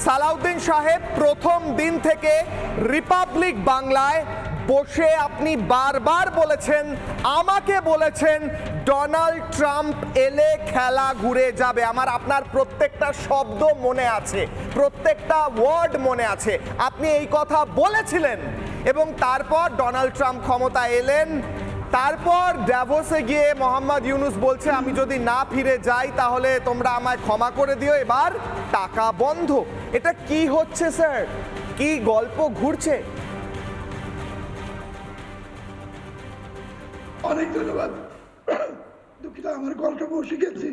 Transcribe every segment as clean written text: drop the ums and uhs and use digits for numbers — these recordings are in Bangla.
সালাউদ্দিন সাহেব প্রথম দিন থেকে রিপাবলিক বাংলায় বসে আপনি বারবার বলেছেন, আমাকে বলেছেন ডোনাল্ড ট্রাম্প এলে খেলা ঘুরে যাবে। আমার আপনার প্রত্যেকটা শব্দ মনে আছে, প্রত্যেকটা ওয়ার্ড মনে আছে। আপনি এই কথা বলেছিলেন এবং তারপর ডোনাল্ড ট্রাম্প ক্ষমতায় এলেন। তারপর ড্যাভোসে গিয়ে মোহাম্মদ ইউনুস বলছে আমি যদি না ফিরে যাই তাহলে তোমরা আমায় ক্ষমা করে দিও, এবার টাকা বন্ধ। এটা কি হচ্ছে স্যার? কি গল্প ঘুরছে? অনেক ধন্যবাদ। দুঃখিত, আমার গল্প বসে গেছি।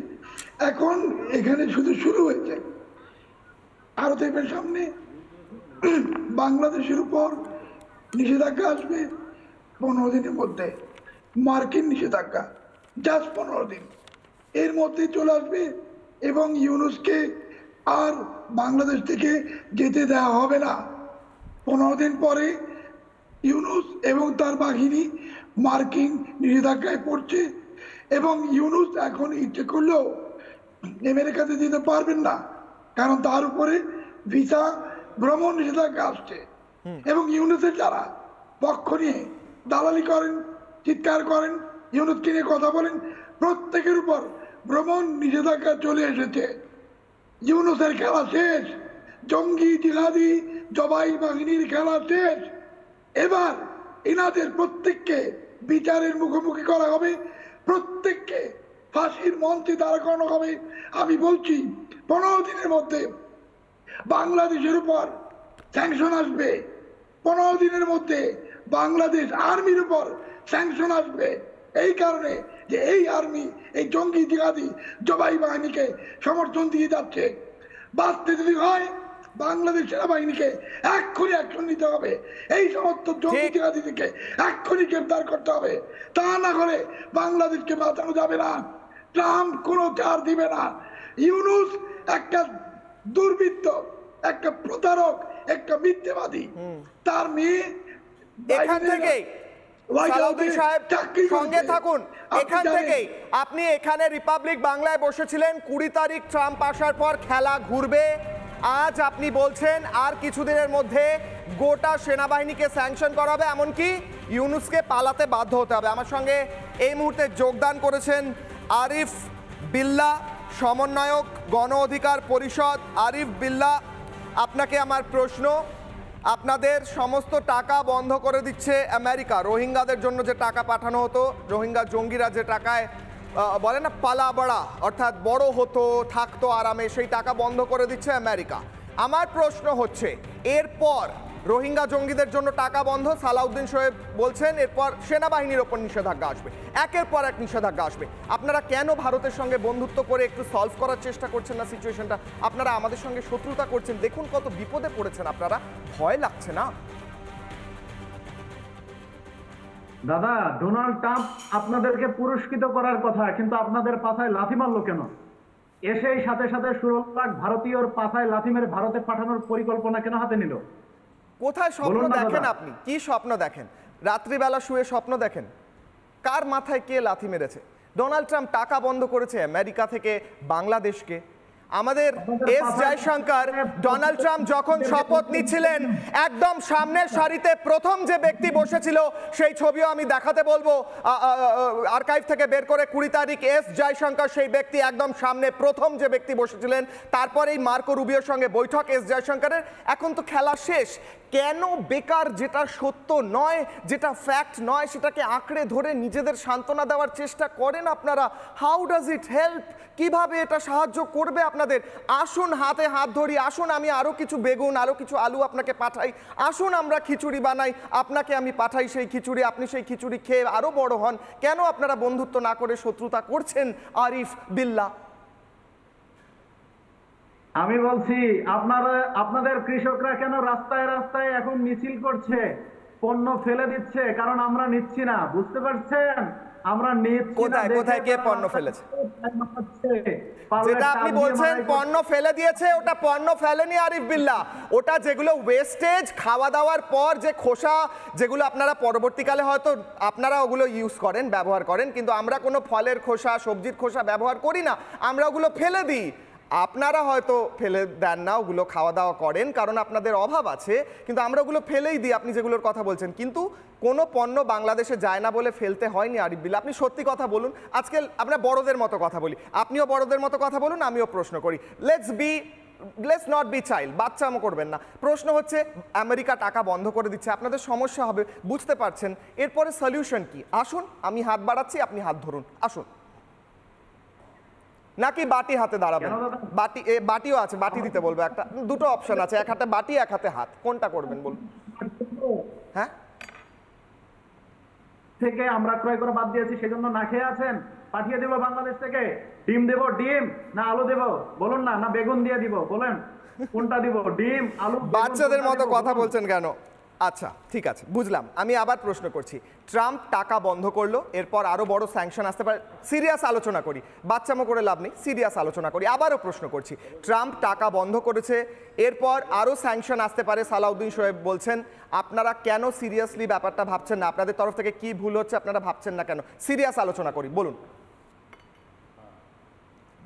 এখন এখানে শুধু শুরু হয়েছে। আরো দেখবেন সামনে বাংলাদেশের উপর নিষেধাজ্ঞা আসবে 15 দিনের মধ্যে। মার্কিন নিষেধাজ্ঞা জাস্ট 15 দিন এর মধ্যে চলে আসবে এবং ইউনুসকে আর বাংলাদেশ থেকে যেতে দেওয়া হবে না। 15 দিন পরে ইউনুস এবং তার বাহিনী মার্কিন নিষেধাজ্ঞায় পড়ছে এবং ইউনুস এখন ইচ্ছে করলেও আমেরিকাতে যেতে পারবেন না, কারণ তার উপরে ভিসা ভ্রমণ নিষেধাজ্ঞা আসছে। এবং ইউনুসের যারা পক্ষ নিয়ে দালালি করেন, চিৎকার করেন, ইউনুসকে নিয়ে কথা বলেন, প্রত্যেকের উপর ভ্রমণ নিষেধাজ্ঞা চলে এসেছে। ইউনুসের খেলা শেষ, জঙ্গি জিহাদি জবাই বাহিনীর খেলা শেষ। এবার এনাদের প্রত্যেককে বিচারের মুখোমুখি করা হবে, প্রত্যেককে ফাঁসির মঞ্চে দাঁড় করানো হবে। আমি বলছি 15 দিনের মধ্যে বাংলাদেশের উপর স্যাংশন আসবে। 15 দিনের মধ্যে বাংলাদেশ আর্মির উপর স্যাংশন আসবে। এই কারণে যে এই আর্মি এই জঙ্গি জিহাদি জবাই বাহিনীকে সমর্থন দিয়ে যাচ্ছে। বাঁচতে যদি হয় বাংলাদেশ সেনাবাহিনীকে এক্ষুনি অ্যাকশন নিতে হবে, এই সমস্ত জঙ্গি জিহাদিকে এক্ষুনি গ্রেফতার করতে হবে। তা না করে বাংলাদেশকে বাঁচানো যাবে না। ট্রাম্প কোনো ছাড় দিবে না। ইউনুস একটা দুর্বৃত্ত, একটা প্রতারক, একটা মিথ্যাবাদী। তার মেয়ে এখান থেকেই সালাউদ্দিন সাহেব সঙ্গে থাকুন। এখান থেকেই আপনি এখানে রিপাবলিক বাংলায় বসেছিলেন। 20 তারিখ ট্রাম্প আসার পর খেলা ঘুরবে। আজ আপনি বলছেন আর কিছুদিনের মধ্যে গোটা সেনাবাহিনীকে স্যাংশন করা হবে, এমনকি ইউনুসকে পালাতে বাধ্য হতে হবে। আমার সঙ্গে এই মুহূর্তে যোগদান করেছেন আরিফ বিল্লাহ, সমন্বয়ক গণ অধিকার পরিষদ। আরিফ বিল্লাহ, আপনাকে আমার প্রশ্ন, আপনাদের সমস্ত টাকা বন্ধ করে দিচ্ছে আমেরিকা। রোহিঙ্গাদের জন্য যে টাকা পাঠানো হতো, রোহিঙ্গা জঙ্গিরা যে টাকায় বলে না পালা বড়া, অর্থাৎ বড় হতো, থাকতো আরামে, সেই টাকা বন্ধ করে দিচ্ছে আমেরিকা। আমার প্রশ্ন হচ্ছে, এরপর রোহিঙ্গা জঙ্গিদের জন্য টাকা বন্ধ, সালাউদ্দিন সাহেব বলছেন এরপর সেনাবাহিনীর ওপর নিষেধাজ্ঞা আসবে, একের পর এক নিষেধাজ্ঞা আসবে। আপনারা কেন ভারতের সঙ্গে বন্ধুত্ব করে একটু সলভ করার চেষ্টা করছেন না সিচুয়েশনটা? আপনারা আমাদের সঙ্গে শত্রুতা করছেন। দেখুন কত বিপদে পড়েছেন আপনারা, ভয় লাগছে না? দাদা, ডোনাল্ড ট্রাম্প আপনাদেরকে পুরস্কৃত করার কথা, কিন্তু আপনাদের পাছায় লাথি মারলো কেন? এসেই সাথে সাথে 16 লাখ ভারতীয়র পাছায় লাথি মেরে ভারতে পাঠানোর পরিকল্পনা কেন হাতে নিল? কোথায় স্বপ্ন দেখেন আপনি? কি স্বপ্ন দেখেন? রাত্রিবেলা শুয়ে স্বপ্ন দেখেন? কার মাথায় কে লাথি মেরেছে? ডোনাল্ড ট্রাম্প টাকা বন্ধ করেছে আমেরিকা থেকে বাংলাদেশকে। আমাদের এস জয়শঙ্কর, ডোনাল্ড ট্রাম্প যখন শপথ নিচ্ছিলেন একদম সামনের সারিতে প্রথম যে ব্যক্তি বসেছিল, সেই ছবিও আমি দেখাতে বলবো আর্কাইভ থেকে বের করে। 20 তারিখ এস জয়শঙ্কর সেই ব্যক্তি, একদম সামনে প্রথম যে ব্যক্তি বসেছিলেন। তারপরেই মার্কো রুবিওর সঙ্গে বৈঠক এস জয়শঙ্করের। এখন তো খেলা শেষ। কেন বেকার যেটা সত্য নয়, যেটা ফ্যাক্ট নয়, সেটাকে আঁকড়ে ধরে নিজেদের সান্ত্বনা দেওয়ার চেষ্টা করেন আপনারা? How does it help? কিভাবে এটা সাহায্য করবে আপনাদের? আসুন হাতে হাত ধরি, আসুন আমি আরও কিছু বেগুন, আরও কিছু আলু আপনাকে পাঠাই, আসুন আমরা খিচুড়ি বানাই, আপনাকে আমি পাঠাই সেই খিচুড়ি, আপনি সেই খিচুড়ি খেয়ে আরও বড় হন। কেন আপনারা বন্ধুত্ব না করে শত্রুতা করছেন? আরিফ বিল্লাহ, আমি বলছি আপনাদের কৃষকরা কেন রাস্তায় রাস্তায় এখন মিছিল করছে, পণ্য ফেলে দিচ্ছে? কারণ আমরা নিচ্ছি না, বুঝতে পারছেন? আমরা নিচ্ছি না। কোথায় কোথায় কে পণ্য ফেলেছে? যেটা আপনি বলছেন পণ্য ফেলে দিয়েছে, ওটা পণ্য ফেলেনি আরিফ বিল্লাহ। ওটা যেগুলো ওয়েস্টেজ, খাওয়া দাওয়ার পর যে খোসা, যেগুলো আপনারা পরবর্তীকালে হয়তো আপনারা ওগুলো ইউজ করেন, ব্যবহার করেন, কিন্তু আমরা কোনো ফলের খোসা, সবজির খোসা ব্যবহার করি না, আমরা ওগুলো ফেলে দিই। আপনারা হয়তো ফেলে দেন না, ওগুলো খাওয়া দাওয়া করেন কারণ আপনাদের অভাব আছে, কিন্তু আমরা ওগুলো ফেলেই দিই আপনি যেগুলোর কথা বলছেন। কিন্তু কোনো পণ্য বাংলাদেশে যায় না বলে ফেলতে হয়নি আরিফ বিল্লাহ। আপনি সত্যি কথা বলুন। আজকে আমরা বড়দের মতো কথা বলি, আপনিও বড়দের মতো কথা বলুন, আমিও প্রশ্ন করি। লেটস নট বি চাইল্ড, বাচ্চামো করবেন না। প্রশ্ন হচ্ছে আমেরিকা টাকা বন্ধ করে দিচ্ছে, আপনাদের সমস্যা হবে, বুঝতে পারছেন। এরপরে সলিউশন কি? আসুন, আমি হাত বাড়াচ্ছি, আপনি হাত ধরুন, আসুন। নাকি বাটি হাতে দাঁড়াবেন? বাটিও আছে, বাটি দিতে বলবো একটা। দুটো অপশন আছে, এক হাতে বাটি, এক হাতে হাত, কোনটা করবেন বলুন? হ্যাঁ, থেকে আমরা ক্রয় করে বাদ দিয়েছি, সেজন্য না খেয়ে আছেন। পাঠিয়ে দেব বাংলাদেশ থেকে। ডিম দেব, ডিম না আলু দেব বলুন না, না বেগুন দিয়ে দিব বলেন, কোনটা দিব? ডিম, আলু, বাচ্চাদের মতো কথা বলছেন কেন? আচ্ছা ঠিক আছে, বুঝলাম। আমি আবার প্রশ্ন করছি, ট্রাম্প টাকা বন্ধ করলো, এরপর আরো বড় স্যাংশন আসতে পারে। সিরিয়াস আলোচনা করি, বাচ্চামো করে লাভ নেই, সিরিয়াস আলোচনা করি। আবারও প্রশ্ন করছি, ট্রাম্প টাকা বন্ধ করেছে, এরপর আরো স্যাংশন আসতে পারে। সালাউদ্দিন শোয়েব বলছেন, আপনারা কেন সিরিয়াসলি ব্যাপারটা ভাবছেন না? আপনাদের তরফ থেকে কি ভুল হচ্ছে, আপনারা ভাবছেন না কেন? সিরিয়াস আলোচনা করি, বলুন।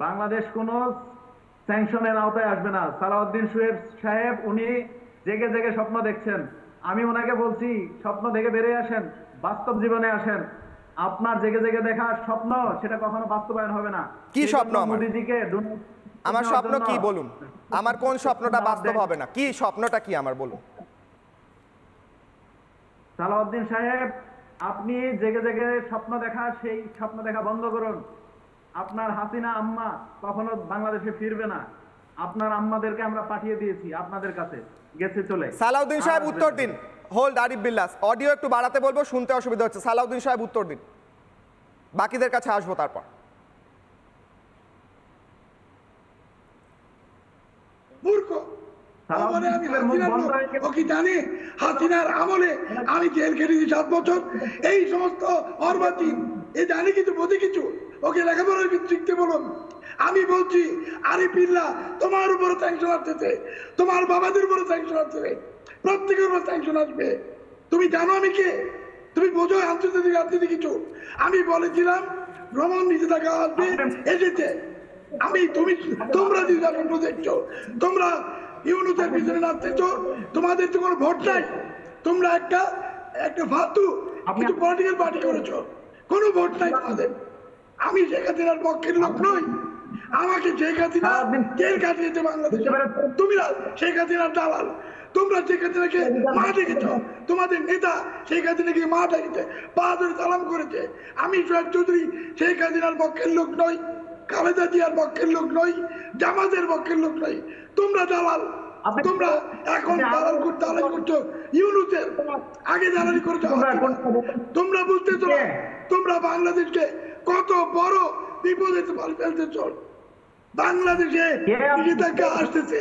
বাংলাদেশ কোনো স্যাংশনের আওতায় আসবে না। সালাউদ্দিন শোয়েব সাহেব উনি জেগে জেগে স্বপ্ন দেখছেন। আমি ওনাকে বলছি, স্বপ্ন দেখে বেরিয়ে আসেন, বাস্তব জীবনে আসেন। আপনার জেগে জেগে দেখা স্বপ্ন, সেটা কখনো বাস্তবায়ন হবে না। কি স্বপ্ন আমার? মোদিজিকে আমার স্বপ্ন কি বলুন? আমার কোন স্বপ্নটা বাস্তব হবে না? কি স্বপ্নটা কি আমার বলুন? সালাউদ্দিন সাহেব, আপনি জেগে জেগে স্বপ্ন দেখা, সেই স্বপ্ন দেখা বন্ধ করুন। আপনার হাসিনা আম্মা কখনো বাংলাদেশে ফিরবে না। আপনার আম্মাদেরকে আমরা পাঠিয়ে দিয়েছি আপনাদের কাছে, গেছে চলে। সালাউদ্দিন সাহেব উত্তর দিন। হোল্ড আরিফ বিল্লাহ, অডিও একটু বাড়াতে বলবো, শুনতে অসুবিধা হচ্ছে। সালাউদ্দিন সাহেব উত্তর দিন, বাকিদের কাছে আসবো তারপর। মূর্খ। আমি হাসিনার ও কি জানি, হাসিনার আমলে আমি জেল খেটেছি 7 বছর। এই সমস্ত অর্বাচীন এ জানি কিছু, বোঝে কিছু। ওকে লেখাপড়ার শিখতে বলুন। আমি বলছি আরিফ বিল্লাহ, তোমার উপরে স্যাংশন আসতেছে, তোমার বাবাদের উপরে স্যাংশন আসতেছে, প্রত্যেকের উপর স্যাংশন আসবে। তুমি জানো আমি কে? তুমি বোঝো আন্তর্জাতিক রাজনীতি কিছু? আমি বলেছিলাম ভ্রমণ নিষেধাজ্ঞা আসবে, এসেছে। তোমরা স্বপ্ন দেখছো, তোমরা ইউনুসের পিছনে নাচতেছো, তোমাদের তো কোনো ভোট নাই। তোমরা একটা ফালতু কিছু পলিটিক্যাল পার্টি করেছো, কোনো ভোট নাই তোমাদের। আমি শেখ হাসিনার পক্ষের লোক নই। আমাকে শেখ হাসিনা জেল কাটিয়েছে বাংলাদেশে। তুমি শেখ হাসিনার দালাল। তোমরা শেখ হাসিনাকে মা ডেকেছ, তোমাদের নেতা শেখ হাসিনাকে মা ডেকেছে, পা ধরে সালাম করেছে। আমি সোহেব চৌধুরী শেখ হাসিনার পক্ষের লোক নই, খালেদা জিয়ার পক্ষের লোক নই, জামাতের পক্ষের লোক নই। তোমরা দালাল। তোমরা এখন দালাল করছো ইউনুসের, আগে দালালি করেছো। তোমরা বুঝতেছো না তোমরা বাংলাদেশকে কত বড় বিপদে ফেলতেছ। বাংলাদেশে নিষেধাজ্ঞা আসতেছে।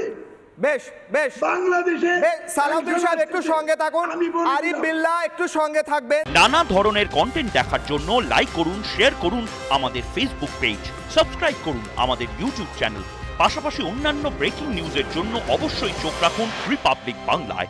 বেশ বেশ, বাংলাদেশে সালাউদ্দিন সাহেব একটু সঙ্গে থাকুন, আরিফ বিল্লাহ একটু সঙ্গে থাকবেন। নানা ধরনের কন্টেন্ট দেখার জন্য লাইক করুন, শেয়ার করুন আমাদের ফেসবুক পেজ, সাবস্ক্রাইব করুন আমাদের ইউটিউব চ্যানেল। পাশাপাশি অন্যান্য ব্রেকিং নিউজের জন্য অবশ্যই চোখ রাখুন রিপাবলিক বাংলায়।